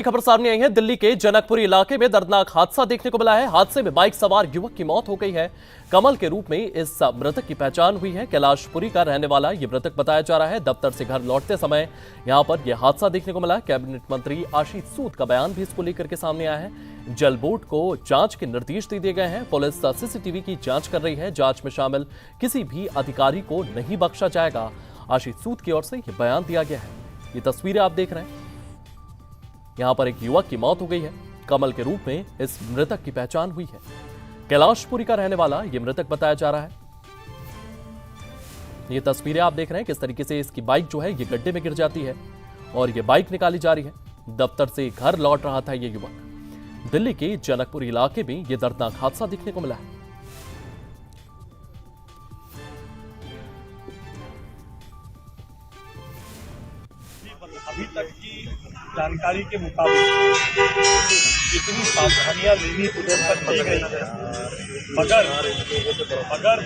खबर सामने आई है। दिल्ली के जनकपुरी इलाके में दर्दनाक हादसा देखने को मिला है। हादसे में बाइक सवार युवक की मौत हो गई है। कमल के रूप में इस मृतक की पहचान हुई है। कैलाशपुरी का रहने वाला ये मृतक बताया जा रहा है। दफ्तर से घर लौटते समय यहां पर यह हादसा देखने को मिला। कैबिनेट मंत्री आशीष सूद का बयान भी इसको लेकर के सामने आया है। जल बोर्ड को जांच के निर्देश दे दिए गए हैं। पुलिस सीसीटीवी की जांच कर रही है। जांच में शामिल किसी भी अधिकारी को नहीं बख्शा जाएगा। आशीष सूद की ओर से यह बयान दिया गया है। ये तस्वीरें आप देख रहे हैं। यहां पर एक युवक की मौत हो गई है। कमल के रूप में इस मृतक की पहचान हुई है। कैलाशपुरी का रहने वाला यह मृतक बताया जा रहा है। ये तस्वीरें आप देख रहे हैं किस तरीके से इसकी बाइक जो है ये गड्ढे में गिर जाती है और ये बाइक निकाली जा रही है। दफ्तर से घर लौट रहा था ये युवक। दिल्ली के जनकपुरी इलाके में यह दर्दनाक हादसा देखने को मिला है। अभी तक की जानकारी के मुताबिक जितनी सावधानियां लेनी उधर तक की गई है, मगर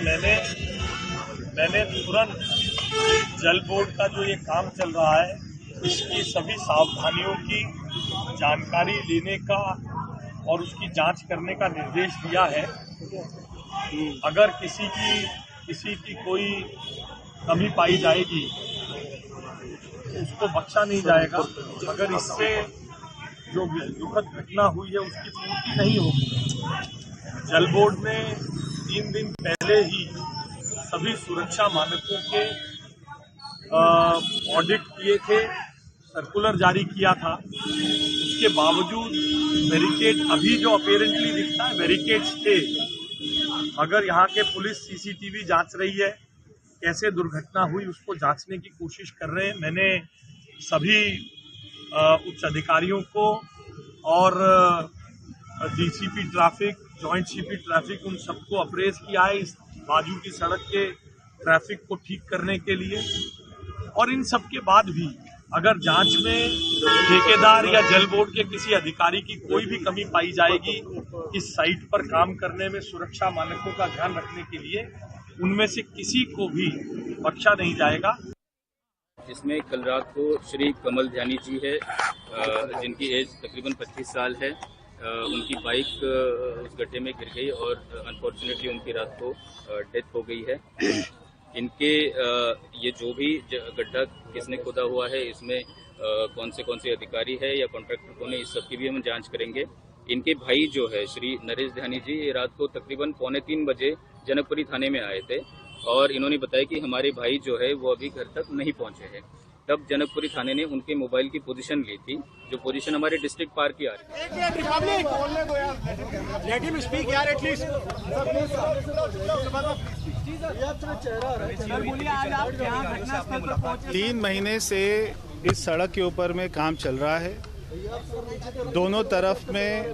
मैंने तुरंत जल बोर्ड का जो ये काम चल रहा है इसकी सभी सावधानियों की जानकारी लेने का और उसकी जांच करने का निर्देश दिया है। अगर किसी की कोई कमी पाई जाएगी उसको बख्शा नहीं जाएगा। अगर इससे जो दुखद घटना हुई है उसकी पूर्ति नहीं होगी। जल बोर्ड ने 3 दिन पहले ही सभी सुरक्षा मानकों के ऑडिट किए थे, सर्कुलर जारी किया था। उसके बावजूद बैरिकेड अभी जो अपेरेंटली दिखता है बैरिकेड्स थे। अगर यहाँ के पुलिस सीसीटीवी जांच रही है कैसे दुर्घटना हुई उसको जांचने की कोशिश कर रहे हैं। मैंने सभी उच्च अधिकारियों को और DCP traffic, joint CP traffic उन सबको अप्रेज किया है इस बाजू की सड़क के ट्रैफिक को ठीक करने के लिए। और इन सब के बाद भी अगर जांच में ठेकेदार या जल बोर्ड के किसी अधिकारी की कोई भी कमी पाई जाएगी इस साइट पर काम करने में सुरक्षा मानकों का ध्यान रखने के लिए, उनमें से किसी को भी बख्शा नहीं जाएगा। जिसमें कल रात को श्री कमल ध्यानी जी है जिनकी एज तकरीबन 25 साल है। उनकी बाइक उस गड्ढे में गिर गई और अनफॉर्चुनेटली उनकी रात को डेथ हो गई है। इनके ये जो भी गड्ढा किसने खोदा हुआ है इसमें कौन से अधिकारी है या कॉन्ट्रैक्टर कौन है इस सब की भी हम जांच करेंगे। इनके भाई जो है श्री नरेश ध्यानी जी ये रात को तकरीबन 2:45 बजे जनकपुरी थाने में आए थे और इन्होंने बताया कि हमारे भाई जो है वो अभी घर तक नहीं पहुंचे हैं। तब जनकपुरी थाने ने उनके मोबाइल की पोजीशन ली थी, जो पोजीशन हमारे डिस्ट्रिक्ट पार्क की आ रही है। 3 महीने से इस सड़क के ऊपर में काम चल रहा है। दोनों तरफ में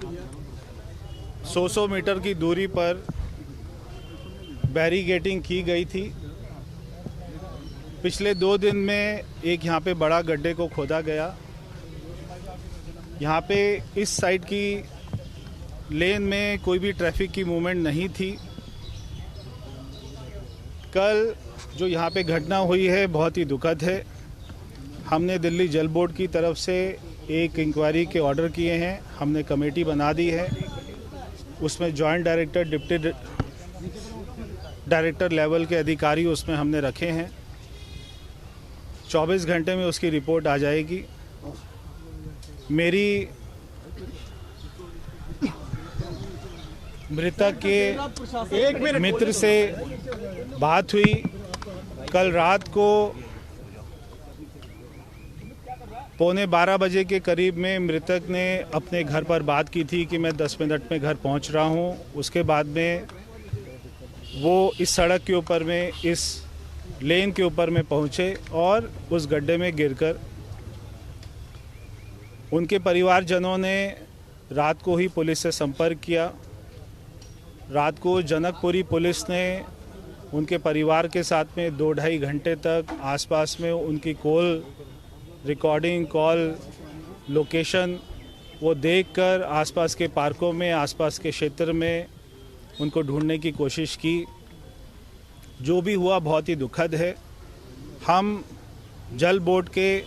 100 मीटर की दूरी पर बैरिकेडिंग की गई थी। पिछले 2 दिन में एक यहाँ पे बड़ा गड्ढे को खोदा गया। यहाँ पे इस साइड की लेन में कोई भी ट्रैफिक की मूवमेंट नहीं थी। कल जो यहाँ पे घटना हुई है बहुत ही दुखद है। हमने दिल्ली जल बोर्ड की तरफ से एक इंक्वायरी के ऑर्डर किए हैं। हमने कमेटी बना दी है, उसमें joint director, deputy director level के अधिकारी उसमें हमने रखे हैं। 24 घंटे में उसकी रिपोर्ट आ जाएगी। मेरी मृतक के मित्र से बात हुई। कल रात को 11:15 बजे के करीब में मृतक ने अपने घर पर बात की थी कि मैं 10 मिनट में घर पहुंच रहा हूं। उसके बाद में वो इस सड़क के ऊपर में, इस लेन के ऊपर में पहुंचे और उस गड्ढे में गिरकर उनके परिवारजनों ने रात को ही पुलिस से संपर्क किया। रात को जनकपुरी पुलिस ने उनके परिवार के साथ में 2-2.5 घंटे तक आसपास में उनकी कॉल रिकॉर्डिंग, कॉल लोकेशन वो देखकर आसपास के पार्कों में, आसपास के क्षेत्र में उनको ढूंढने की कोशिश की। जो भी हुआ बहुत ही दुखद है। हम जल बोर्ड के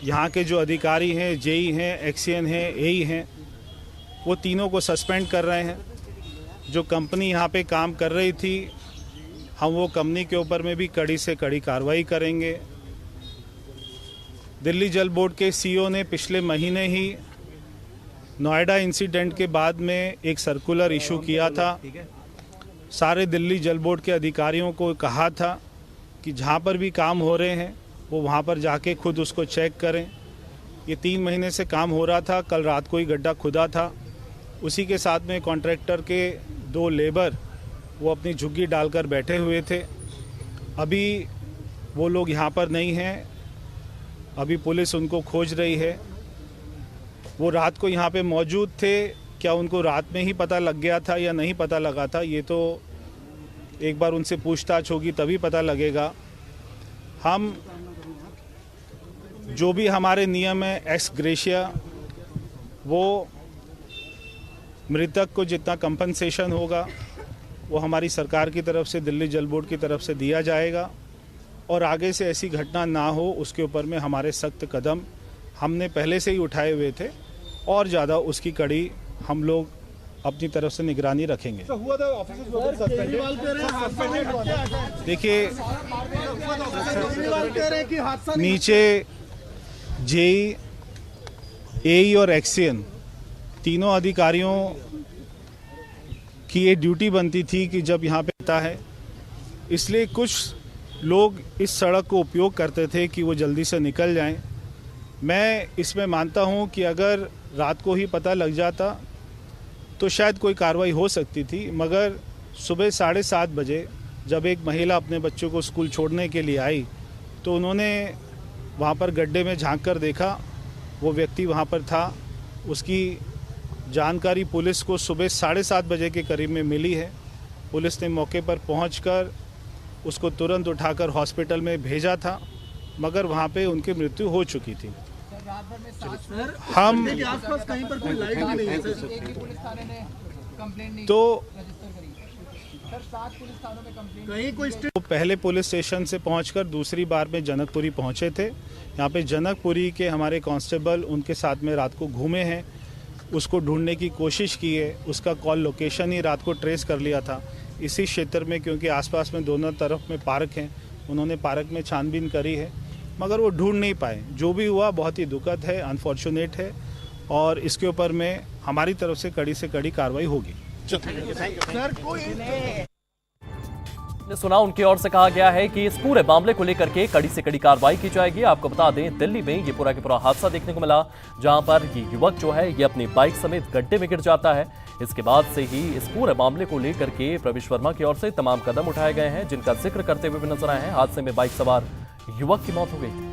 यहाँ के जो अधिकारी हैं, जेई हैं, एक्सीएन हैं, एई हैं, वो तीनों को सस्पेंड कर रहे हैं। जो कंपनी यहाँ पे काम कर रही थी, हम वो कंपनी के ऊपर में भी कड़ी से कड़ी कार्रवाई करेंगे। दिल्ली जल बोर्ड के सीईओ ने पिछले महीने ही नोएडा इंसिडेंट के बाद में एक सर्कुलर इशू किया था। सारे दिल्ली जल बोर्ड के अधिकारियों को कहा था कि जहाँ पर भी काम हो रहे हैं वो वहाँ पर जाके खुद उसको चेक करें। ये 3 महीने से काम हो रहा था, कल रात को ही गड्ढा खुदा था। उसी के साथ में कॉन्ट्रैक्टर के 2 लेबर वो अपनी झुग्गी डालकर बैठे हुए थे। अभी वो लोग यहाँ पर नहीं हैं, अभी पुलिस उनको खोज रही है। वो रात को यहाँ पे मौजूद थे, क्या उनको रात में ही पता लग गया था या नहीं पता लगा था, ये तो एक बार उनसे पूछताछ होगी तभी पता लगेगा। हम जो भी हमारे नियम है एक्स ग्रेशिया, वो मृतक को जितना कंपनसेशन होगा वो हमारी सरकार की तरफ से, दिल्ली जल बोर्ड की तरफ से दिया जाएगा। और आगे से ऐसी घटना ना हो उसके ऊपर में हमारे सख्त कदम हमने पहले से ही उठाए हुए थे और ज़्यादा उसकी कड़ी हम लोग अपनी तरफ से निगरानी रखेंगे। देखिए, नीचे जेई, एई और एक्सीएन तीनों अधिकारियों की ये ड्यूटी बनती थी कि जब यहाँ पे आता है, इसलिए कुछ लोग इस सड़क को उपयोग करते थे कि वो जल्दी से निकल जाएं। मैं इसमें मानता हूँ कि अगर रात को ही पता लग जाता तो शायद कोई कार्रवाई हो सकती थी, मगर सुबह 7:30 बजे जब एक महिला अपने बच्चों को स्कूल छोड़ने के लिए आई तो उन्होंने वहाँ पर गड्ढे में झांक कर देखा, वो व्यक्ति वहाँ पर था। उसकी जानकारी पुलिस को सुबह 7:30 बजे के करीब में मिली है। पुलिस ने मौके पर पहुंचकर उसको तुरंत उठाकर हॉस्पिटल में भेजा था, मगर वहाँ पे उनकी मृत्यु हो चुकी थी। हम कहीं पर कोई लाइट भी नहीं है तो कहीं कोई वो पहले पुलिस स्टेशन से पहुंचकर दूसरी बार में जनकपुरी पहुंचे थे। यहाँ पे जनकपुरी के हमारे कांस्टेबल उनके साथ में रात को घूमे हैं, उसको ढूंढने की कोशिश की है। उसका कॉल लोकेशन ही रात को ट्रेस कर लिया था इसी क्षेत्र में, क्योंकि आसपास में दोनों तरफ में पार्क हैं। उन्होंने पार्क में छानबीन करी है मगर वो ढूंढ नहीं पाए। जो भी हुआ बहुत ही दुखद है, अनफॉर्चुनेट है, और इसके ऊपर में हमारी तरफ से कड़ी कार्रवाई होगी। ने सुना, उनकी ओर से कहा गया है कि इस पूरे मामले को लेकर के कड़ी से कड़ी कार्रवाई की जाएगी। आपको बता दें, दिल्ली में ये पूरा का पूरा हादसा देखने को मिला, जहां पर ये युवक जो है ये अपनी बाइक समेत गड्ढे में गिर जाता है। इसके बाद से ही इस पूरे मामले को लेकर के प्रवेश वर्मा की ओर से तमाम कदम उठाए गए हैं, जिनका जिक्र करते हुए भी नजर आए हैं। हादसे में बाइक सवार युवक की मौत हो गई।